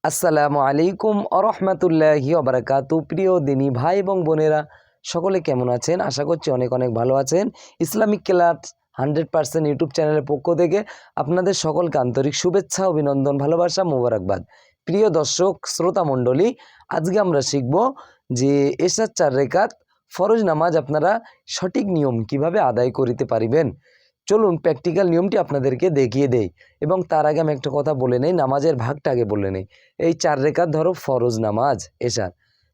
আসসালামু আলাইকুম আরহামাতুল্লাহি ওয়াবারাকাতু। প্রিয় দিনী ভাই এবং বোনেরা সকলে কেমন আছেন? আশা করছি অনেক অনেক ভালো আছেন। ইসলামিক ক্লাস 100% ইউটিউব চ্যানেলের পক্ষ থেকে আপনাদের সকলকে আন্তরিক শুভেচ্ছা, অভিনন্দন, ভালোবাসা, মোবারকবাদ। প্রিয় দর্শক শ্রোতা মণ্ডলী, আজকে আমরা শিখব যে এশার 4 রাকাত ফরজ নামাজ আপনারা সঠিক নিয়ম কিভাবে আদায় করিতে পারিবেন। চলুন প্র্যাকটিক্যাল নিয়মটি আপনাদেরকে দেখিয়ে দেই, এবং তার আগে আমি একটা কথা বলে নেই, নামাজের ভাগটা আগে বলে নেই। এই 4 রাকাত ধরো ফরজ নামাজ এশার,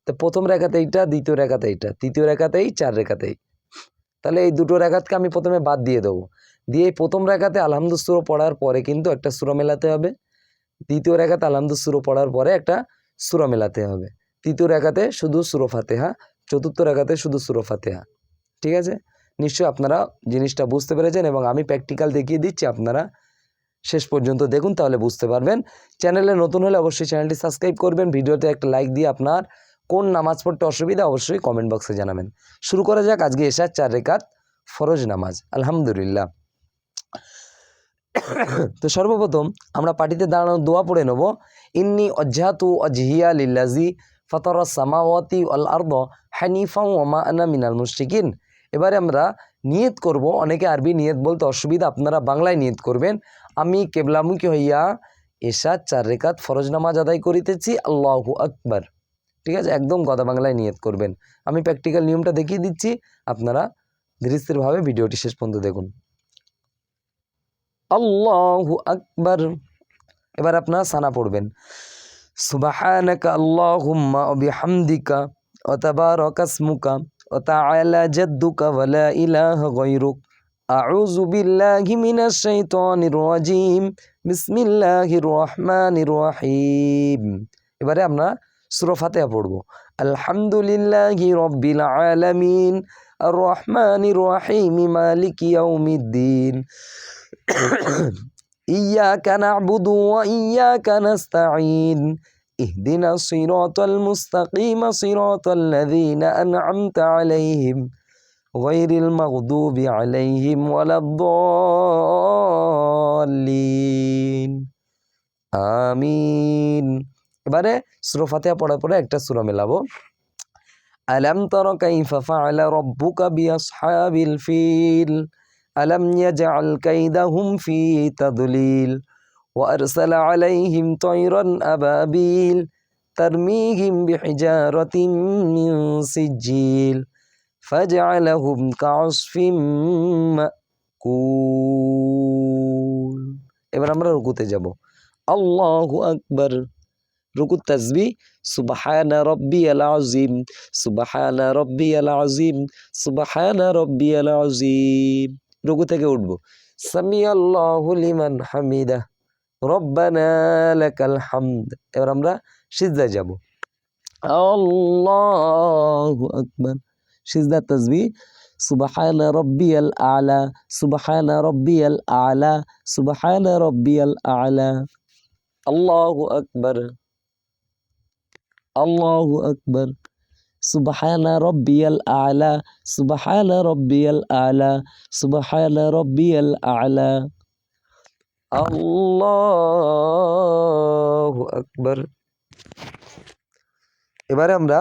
তো প্রথম রাকাতে এইটা, দ্বিতীয় রাকাতে এইটা, তৃতীয় রাকাতেই, 4 রাকাতেই। তাহলে এই দুটো রাকাতকে আমি প্রথমে বাদ দিয়ে দেবো। দিয়ে এই প্রথম রাকাতে আলহামদু সূরা পড়ার পরে কিন্তু একটা সূরা মেলাতে হবে। দ্বিতীয় রাকাতে আলহামদু সূরা পড়ার পরে একটা সূরা মেলাতে হবে। তৃতীয় রাকাতে শুধু সূরা ফাতিহা, চতুর্থ রাকাতে শুধু সূরা ফাতিহা। ঠিক আছে? নিশ্চয়ই আপনারা জিনিসটা বুঝতে পেরেছেন, এবং আমি প্র্যাকটিক্যাল দেখিয়ে দিচ্ছি, আপনারা শেষ পর্যন্ত দেখুন, তাহলে বুঝতে পারবেন। চ্যানেলে নতুন হলে অবশ্যই চ্যানেলটি সাবস্ক্রাইব করবেন, ভিডিওতে একটা লাইক দিয়ে আপনার কোন নামাজ পড়তে অসুবিধা অবশ্যই কমেন্ট বক্সে জানাবেন। শুরু করা যাক আজকে এশার 4 রাকাত ফরজ নামাজ। আলহামদুলিল্লাহ। তো সর্বপ্রথম আমরা পাটিতে দাঁড়ানো দোয়া পড়ে নেব। ইন্নি ওয়াজহাতু ওয়াজহিয়া লিল্লাযী ফাতারাস সামাওয়াতি ওয়াল আরদ হানিফা ওয়া মা আনা মিনাল মুশরিকিন। এবারে আমরা নিয়ত করব। অনেকে আরবি নিয়ত বলতে অসুবিধা, আপনারা বাংলায় নিয়ত করবেন। আমি কেবলামুখী হইয়া এশার 4 রাকাত ফরজ নামাজ আদায় করিতেছি, আল্লাহু আকবার। ঠিক আছে? একদম গদা বাংলায় নিয়ত করবেন। আমি প্র্যাকটিক্যাল নিয়মটা দেখিয়ে দিচ্ছি, আপনারা ধীরস্থিরভাবে ভিডিওটি শেষ পর্যন্ত দেখুন। আল্লাহু আকবার। এবার আপনারা সানা পড়বেন। সুবহানাকা আল্লাহুম্মা ওয়া বিহামদিকা ওয়া তাবারাকা ইসমুকা ওয়া তাআলা জাদ্দুকা ওয়া লা ইলাহা গায়রুক। আউযু বিল্লাহি মিনাশ শাইতানির রাজীম। বিসমিল্লাহির রহমানির রহিম। এবারে আমরা সূরা ফাতিহা পড়ব। আলহামদুলিল্লাহি রাব্বিল আলামিন আর রহমানির রহিম মালিকি ইয়াউমিদ্দিন। ইয়াকা না'বুদু ওয়া ইয়াকা নাস্তাঈন। ইহদিনা সিরাতাল মুস্তাকিম সিরাতাল্লাযীনা আন'আমতা আলাইহিম গায়রিল মাগদুবি আলাইহিম ওয়ালাদ-দাল্লিন। আমিন। এবারে সূরা ফাতিহা পড়ার পরে একটা সূরা মেলাবো। আলাম তারা কাইফা ফাআলা রাব্বুকা বিআসহাবিল ফিল আলাম ইয়াজআল কাইদাহুম ফি তাদলিল ওয়া আরসালা আলাইহিম তায়রান আবাবিল তারমিহিম বিহিজারাতিন মিন সিজ্জিল ফাজআলাহুম কাআসফিম মাকুল। এবার আমরা রুকুতে যাব। আল্লাহু আকবার। রুকুত তাসবিহ সুবহানা রাব্বিয়াল আযীম, সুবহানা রাব্বিয়াল আযীম, সুবহানা রাব্বিয়াল আযীম। রুকু থেকে উঠব। সামিআল্লাহু লিমান হামিদাহ, রব্বানা লাকাল হামদ। এবার আমরা সিজদায় যাব। আল্লাহু আকবার। সিজদার তাসবিহ সুবহানা রাব্বিয়াল আ'লা, সুবহানা রাব্বিয়াল আ'লা, সুবহানা রাব্বিয়াল আ'লা। আল্লাহু আকবার, আল্লাহু আকবার। সুবহানা রাব্বিয়াল আ'লা, সুবহানা রাব্বিয়াল আ'লা, সুবহানা রাব্বিয়াল আ'লা। আল্লাহু আকবার। এবারে আমরা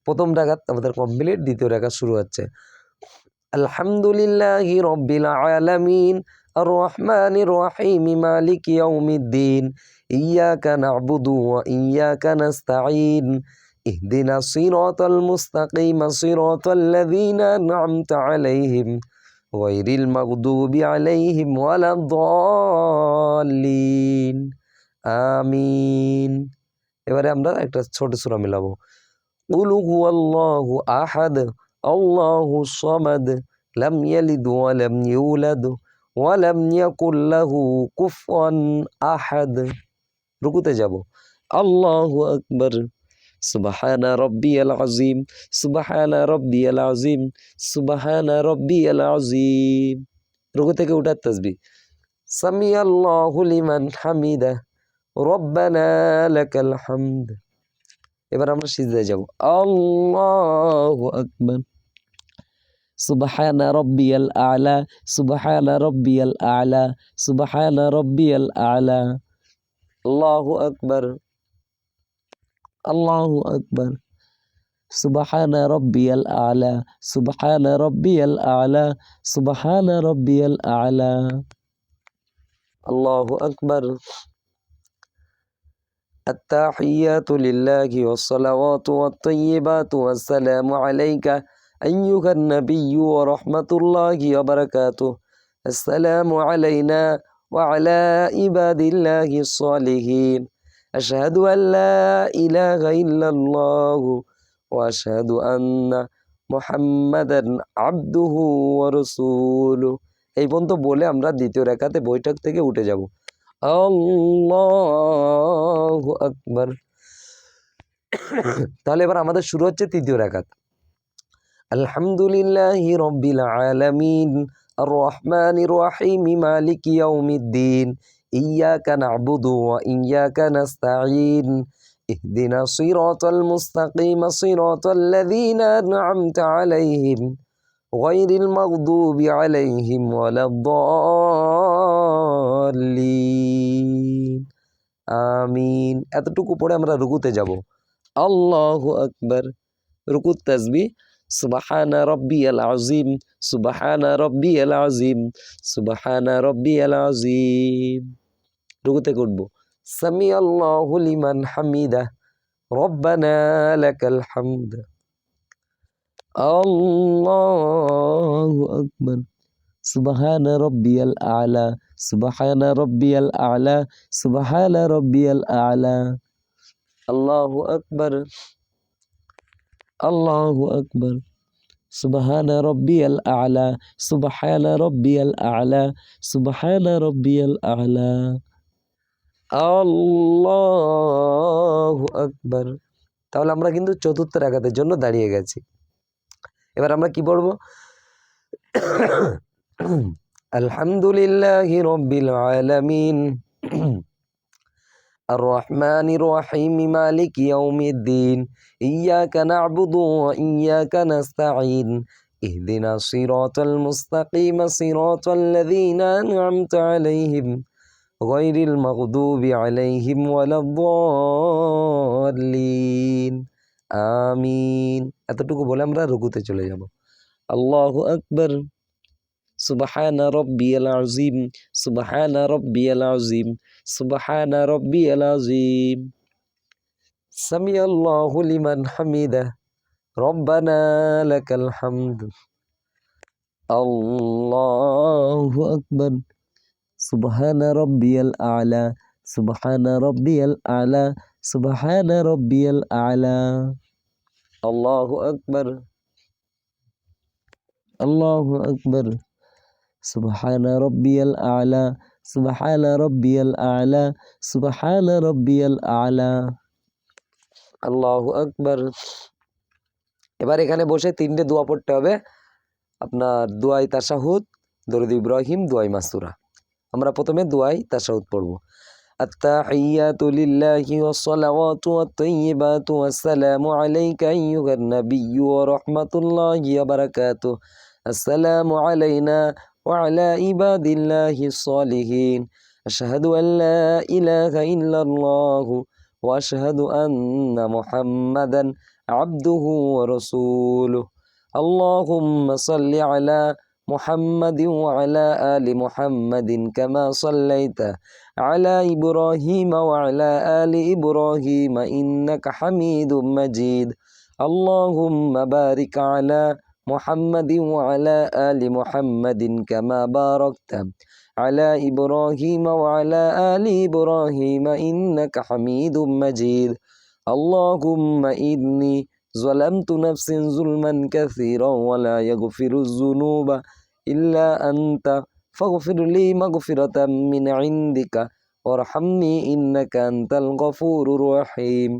প্রথম রাকাত আমাদের কমপ্লিট, দ্বিতীয় রাকাত শুরু হচ্ছে। আলহামদুলিল্লাহি রাব্বিল আলামিন আর রহমানির রহিম মালিকি ইয়াউমিদ্দিন ইয়াকা না'বুদু ওয়া ইয়াকা নাস্তাঈন ইহদিনা সিরাতাল মুস্তাকিম সিরাতাল্লাযীনা আন'আমতা আলাইহিম গায়রিল মাগদুবি আলাইহিম ওয়ালাদ-দাল্লিন। আমিন। এবারে আমরা একটা ছোট সূরা মিলাবো। কুল হুয়াল্লাহু আহাদ আল্লাহুস সামাদ লাম ইয়ালিদ ওয়া লাম ইউলাদ ওয়া লাম ইয়াকুল লাহু কুফুয়ান আহাদ। রুকুতে যাব। আল্লাহু আকবার। সুবহানা রাব্বিয়াল আযীম, সুবহানা রাব্বিয়াল আযীম, সুবহানা রাব্বিয়াল আযীম। রুকু থেকে উঠার তাসবিহ সামিআল্লাহু লিমান হামিদাহ, রব্বানা লাকাল হামদ। এবার আমরা সিজদায় যাব। আল্লাহু আকবার। সুবহানা রাব্বিয়াল আ'লা, সুবহানা রাব্বিয়াল আ'লা, সুবহানা রাব্বিয়াল আ'লা। আল্লাহু আকবার, আল্লাহু আকবার। সুবহানা রাব্বিয়াল আ'লা, সুবহানা রাব্বিয়াল আ'লা, সুবহানা রাব্বিয়াল আ'লা। আল্লাহু আকবার। التحيات لله والصلوات والطيبات والسلام عليك أيها النبي ورحمة الله وبركاته. السلام علينا وعلى عباد الله الصالحين. أشهد أن لا إله إلا الله وأشهد أن محمدا عبده ورسوله. এই পর্যন্ত বলে আমরা দ্বিতীয় রাকাতে বৈঠক থেকে উঠে যাব। আল্লাহু আকবার। তাহলে এবার আমাদের শুরু হচ্ছে তৃতীয় রাকাত। আলহামদুলিল্লাহি রাব্বিল আলামিন আর রহমানির রহিম মালিকি ইয়াউমিদ্দিন ইয়াকা না'বুদু ওয়া ইয়াকা নাস্তাঈন ইহদিনাস সিরাতাল মুস্তাকিম সিরাতাল লাযীনা আন'আমতা আলাইহিম গায়রিল মাগদুবি আলাইহিম ওয়ালাদ-দাল্লিন। আমিন। এতটুকু পরে আমরা রুকুতে যাব। আল্লাহু আকবার। রুকুত তাসবিহ সুবহানা রাব্বিয়াল আযীম, সুবহানা রাব্বিয়াল আযীম, সুবহানা রাব্বিয়াল আযীম। রুকুতে উঠব। সামি আল্লাহু লিমান হামিদা, রব্বানা লাকাল হামদ। আল্লাহু আকবার। সুবহানা রাব্বিয়াল আ'লা, সুবহানা রাব্বিয়াল আ'লা, সুবহানা রাব্বিয়াল আ'লা। আল্লাহু আকবার, আল্লাহু আকবার। সুবহানা রাব্বিয়াল আ'লা, সুবহানা রাব্বিয়াল আ'লা, সুবহানা রাব্বিয়াল আ'লা। আল্লাহু আকবার। তাহলে আমরা কিন্তু চতুর্থ রাকাতের জন্য দাঁড়িয়ে গেছি। এবার আমরা কি পড়ব? আলহামদুলিল্লাহি রাব্বিল আলামিন আর রহমানির রহিম মালিকি ইয়াউমিদ্দিন ইয়াকা না'বুদু ওয়া ইয়াকা নাস্তাঈন ইহদিনাস সিরাতাল মুস্তাকিম সিরাতাল লাযীনা আন'আমতা আলাইহিম গায়রিল মাগদুবি আলাইহিম ওয়ালাদ-দাল্লিন। আমিন। এতটুকু বলে আমরা রুকুতে চলে যাব। আল্লাহু আকবার। সুবহানা রাব্বিয়াল আযীম, সুবহানা রাব্বিয়াল আযীম, সুবহানা রাব্বিয়াল আযীম। সামি আল্লাহু লিমান হামিদা, রব্বানা লাকাল হামদ। আল্লাহু আকবার। সুবহানা রাব্বিয়াল আ'লা, সুবহানা রাব্বিয়াল আ'লা, সুবহানা রাব্বিয়াল আ'লা। আল্লাহু আকবার, আল্লাহু আকবার। সুবহানা রাব্বিয়াল আ'লা, সুবহানা রাব্বিয়াল আ'লা, সুবহানা রাব্বিয়াল আ'লা। আল্লাহু আকবার। এবার এখানে বসে তিনটে দোয়া পড়তে হবে। আপনার দুআই তাশাহুদ, দরুদ ইব্রাহিম, দুআই মাসুরা। আমরা প্রথমে দুআই তাশাহুদ পড়ব। আত-তাহিয়াতু লিল্লাহি ওয়াস-সালাওয়াতু ওয়াত-তাইয়্যিবাতু ওয়াস-সালামু আলাইকা আইয়ুহান নাবিয়্যু ওয়া রাহমাতুল্লাহি ওয়া বারাকাতুহু। আসসালামু আলাইনা ওয়া আলা ইবাদিল্লাহিস সালিহিন। আশহাদু আল লা ইলাহা ইল্লাল্লাহু ওয়া আশহাদু আন্না মুহাম্মাদান আবদুহু ওয়া রাসূলুহু। আল্লাহুম্মা সাল্লি আলা মুহাম্মাদিন ওয়া আলা আলি মুহাম্মাদিন কামা সাল্লাইতা আলা ইব্রাহিম ওয়া আলা আলি ইব্রাহিম ইন্নাকা হামিদুম মাজিদ। আল্লাহুম্মা বারিক আলা মুহাম্মাদিন ওয়া আলা আলি মুহাম্মাদিন কামা বারাকতা আলা ইব্রাহিম ওয়া আলা আলি ইব্রাহিম ইন্নাকা হামিদুম মাজিদ। আল্লাহুম্মা ইন্নী ظلمت نفسي ظلما كثيرا ولا يغفر الذنوب إلا أنت فاغفر لي مغفرة من عندك وارحمني إنك أنت الغفور الرحيم.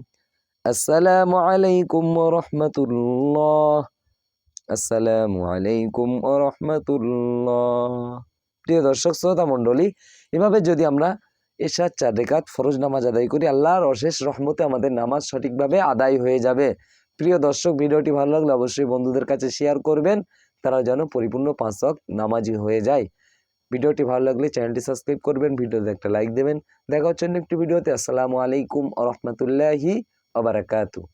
السلام عليكم ورحمة الله, আসসালামু আলাইকুম ওয়া রাহমাতুল্লাহ। প্রিয় দর্শক শ্রোতা মণ্ডলী, এভাবে যদি আমরা এশার 4 রাকাত ফরজ নামাজ আদায় করি, আল্লাহর অশেষ রহমতে আমাদের নামাজ সঠিকভাবে আদায় হয়ে যাবে। প্রিয় দর্শক, ভিডিওটি ভালো লাগলে অবশ্যই বন্ধুদের কাছে শেয়ার করবেন, তারা যেন পরিপূর্ণ 5 ওয়াক্ত নামাজি হয়ে যায়। ভিডিওটি ভালো লাগলে চ্যানেলটি সাবস্ক্রাইব করবেন, ভিডিওতে একটা লাইক দেবেন। দেখা হচ্ছে অন্য একটি ভিডিওতে। আসসালামু আলাইকুম ওয়া রাহমাতুল্লাহি ওয়া বারাকাতুহু।